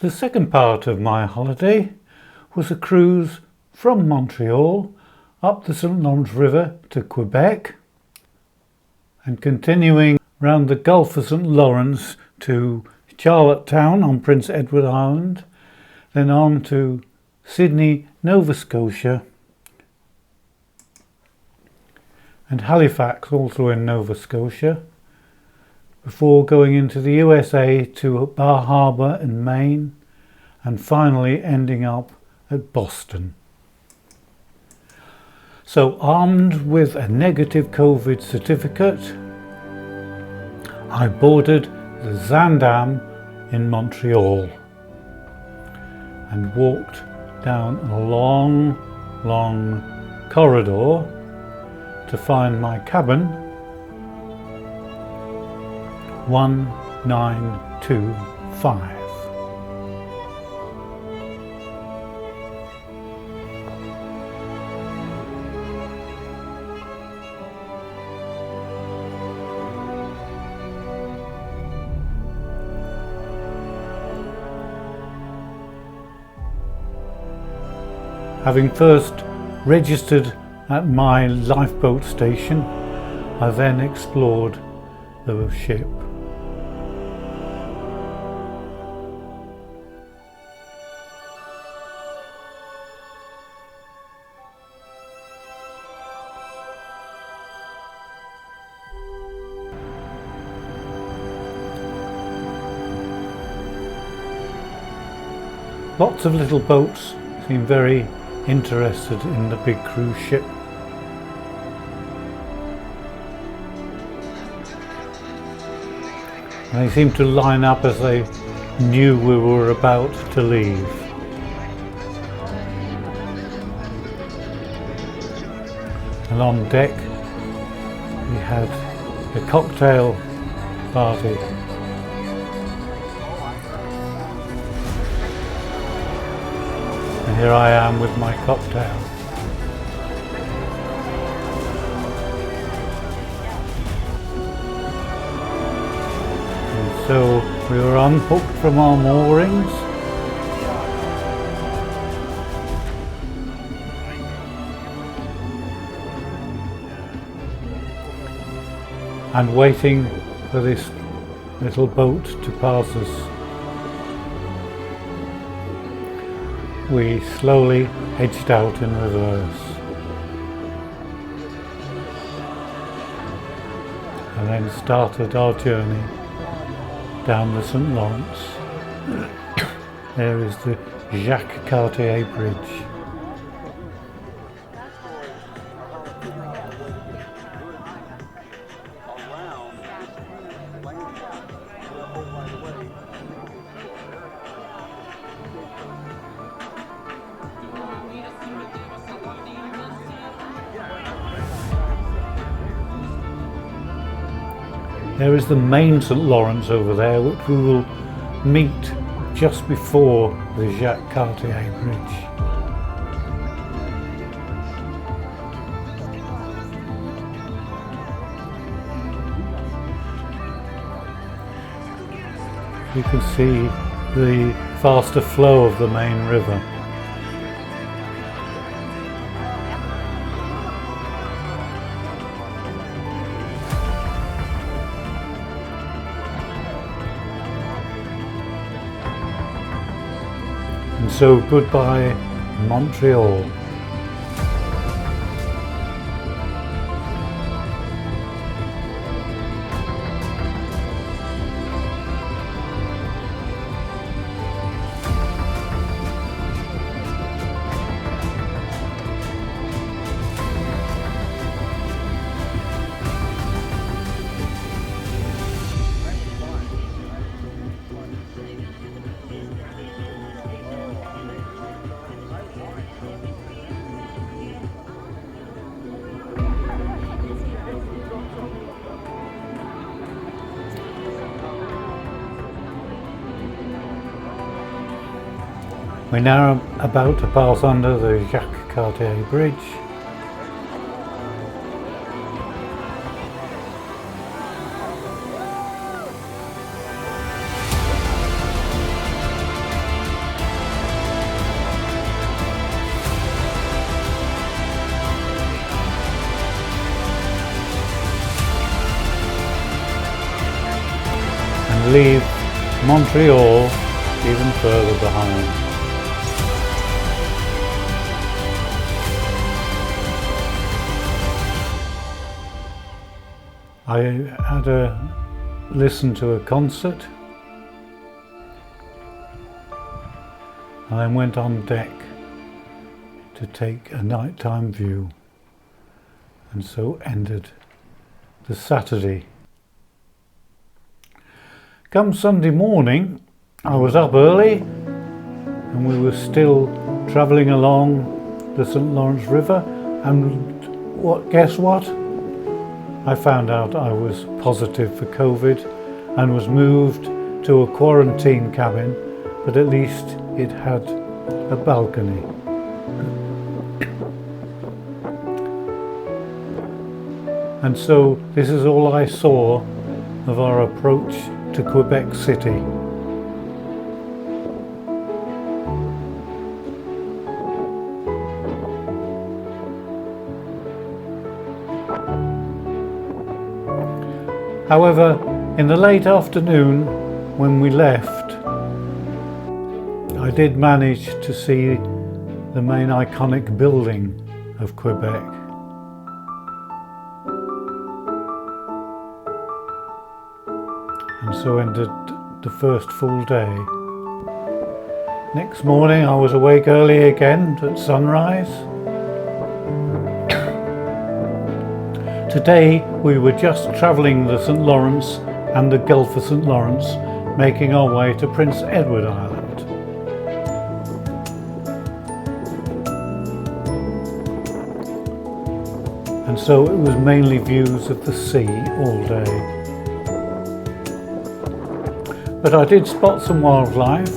The second part of my holiday was a cruise from Montreal up the St. Lawrence River to Quebec and continuing round the Gulf of St. Lawrence to Charlottetown on Prince Edward Island, then on to Sydney, Nova Scotia, and Halifax, also in Nova Scotia, before going into the USA to Bar Harbor in Maine, and finally ending up at Boston. So, armed with a negative COVID certificate, I boarded the Zaandam in Montreal and walked down a long corridor to find my cabin 1925. Having first registered at my lifeboat station, I then explored the ship. Lots of little boats seem very interested in the big cruise ship. And they seemed to line up as they knew we were about to leave. And on deck we had a cocktail party. And here I am with my cocktail. And so we were unhooked from our moorings and waiting for this little boat to pass us. We slowly edged out in reverse and then started our journey down the St. Lawrence. There is the Jacques Cartier Bridge. There is the main St. Lawrence over there, which we will meet just before the Jacques Cartier Bridge. You can see the faster flow of the main river. And so goodbye, Montreal. We're now about to pass under the Jacques Cartier Bridge. Montreal even further behind. I had a listen to a concert and then went on deck to take a nighttime view, and so ended the Saturday. Come Sunday morning, I was up early and we were still travelling along the St. Lawrence River, and guess what? I found out I was positive for COVID and was moved to a quarantine cabin, but at least it had a balcony. And so this is all I saw of our approach to Quebec City. However, in the late afternoon when we left, I did manage to see the main iconic building of Quebec. And so ended the first full day. Next morning I was awake early again at sunrise. Today we were just travelling the St. Lawrence and the Gulf of St. Lawrence, making our way to Prince Edward Island. And so it was mainly views of the sea all day. But I did spot some wildlife,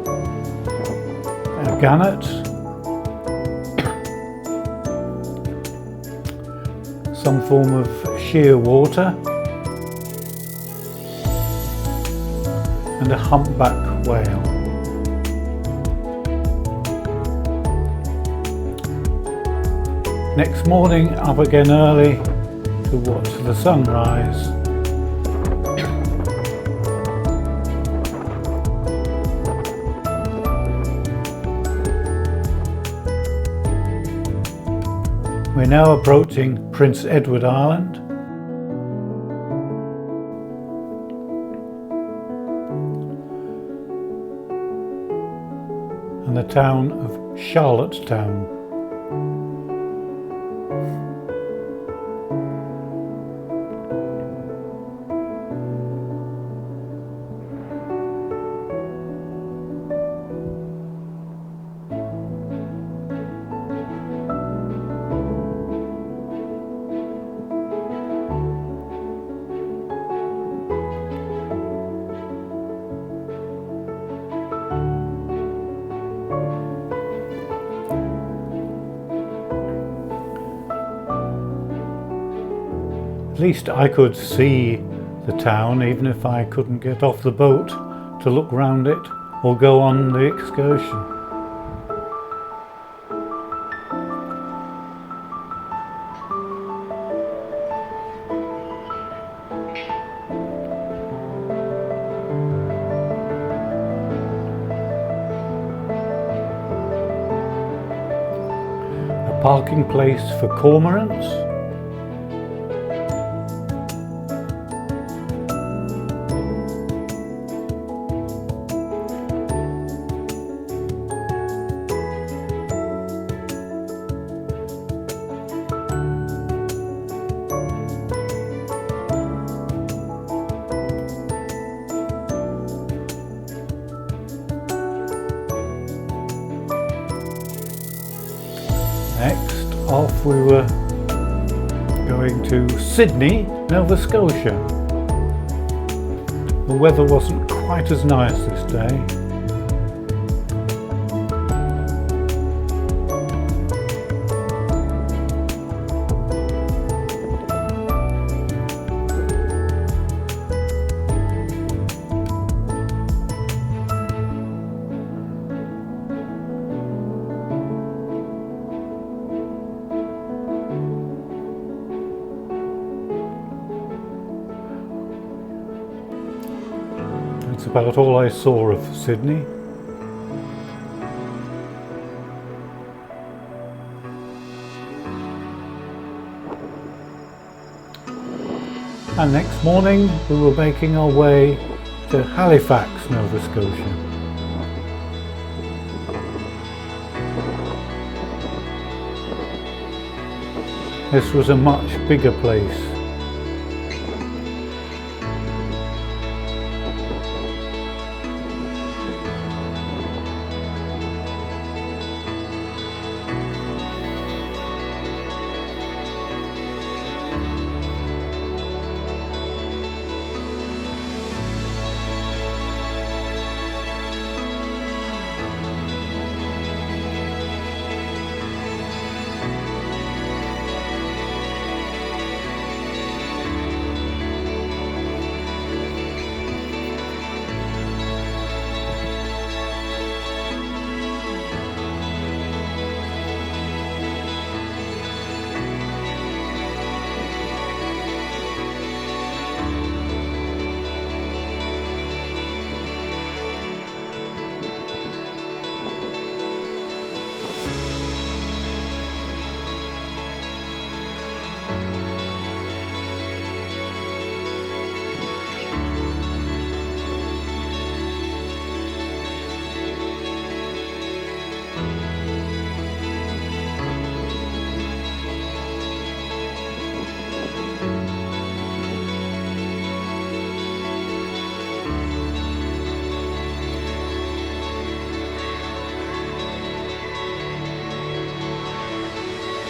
a gannet, some form of sheer water, and a humpback whale. Next morning, up again early to watch the sunrise. We're now approaching Prince Edward Island. And the town of Charlottetown. At least I could see the town even if I couldn't get off the boat to look round it or go on the excursion. A parking place for cormorants. Next off we were going to Sydney, Nova Scotia. The weather wasn't quite as nice this day. It's a about all I saw of Sydney. And next morning we were making our way to Halifax, Nova Scotia. This was a much bigger place.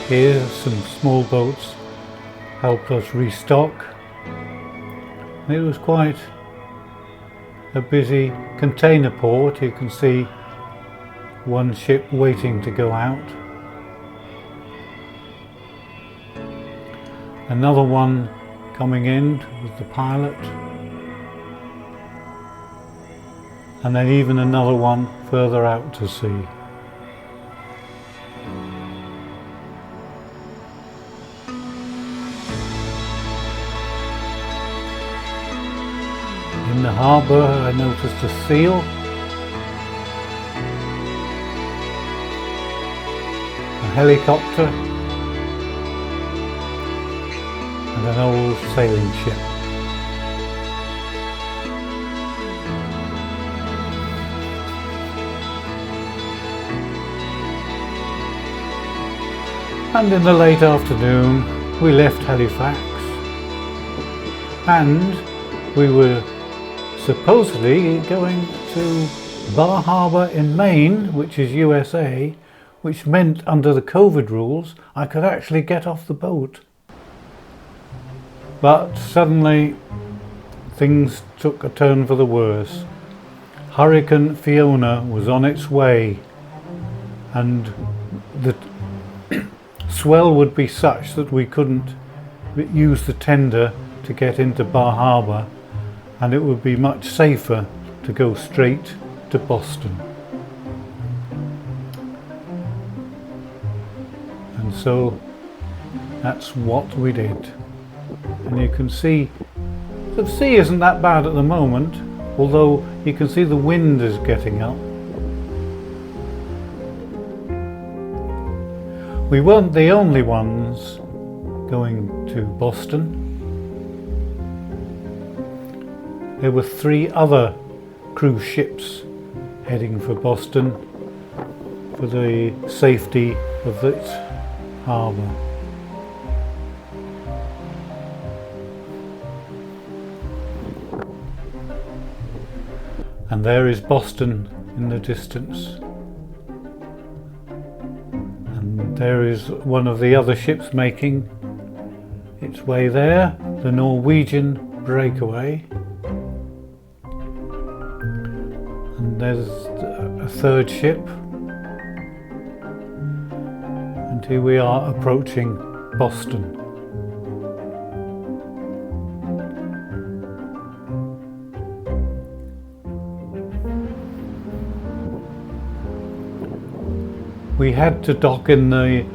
Here some small boats helped us restock. It was quite a busy container port. You can see one ship waiting to go out. Another one coming in with the pilot. And then even another one further out to sea. In the harbour I noticed a seal, a helicopter and an old sailing ship. And in the late afternoon we left Halifax and we were supposedly going to Bar Harbor in Maine, which is USA, which meant under the COVID rules I could actually get off the boat. But suddenly things took a turn for the worse. Hurricane Fiona was on its way and the swell would be such that we couldn't use the tender to get into Bar Harbor, and it would be much safer to go straight to Boston. And so that's what we did. And you can see the sea isn't that bad at the moment, although you can see the wind is getting up. We weren't the only ones going to Boston. There were 3 other cruise ships heading for Boston for the safety of its harbour. And there is Boston in the distance. And there is one of the other ships making its way there, the Norwegian Breakaway. And there's a third ship. And here we are approaching Boston. We had to dock in the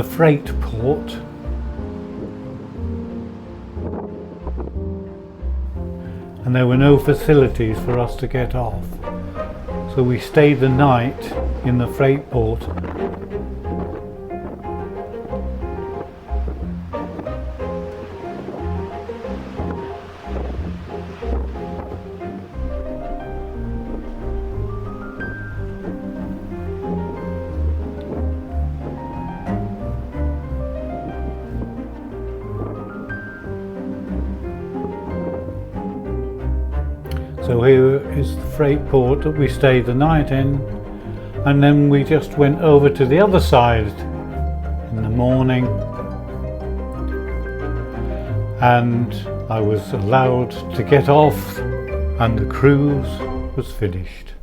freight port, and there were no facilities for us to get off. So we stayed the night in the freight port. So here is the freight port that we stayed the night in, and then we just went over to the other side in the morning, and I was allowed to get off and the cruise was finished.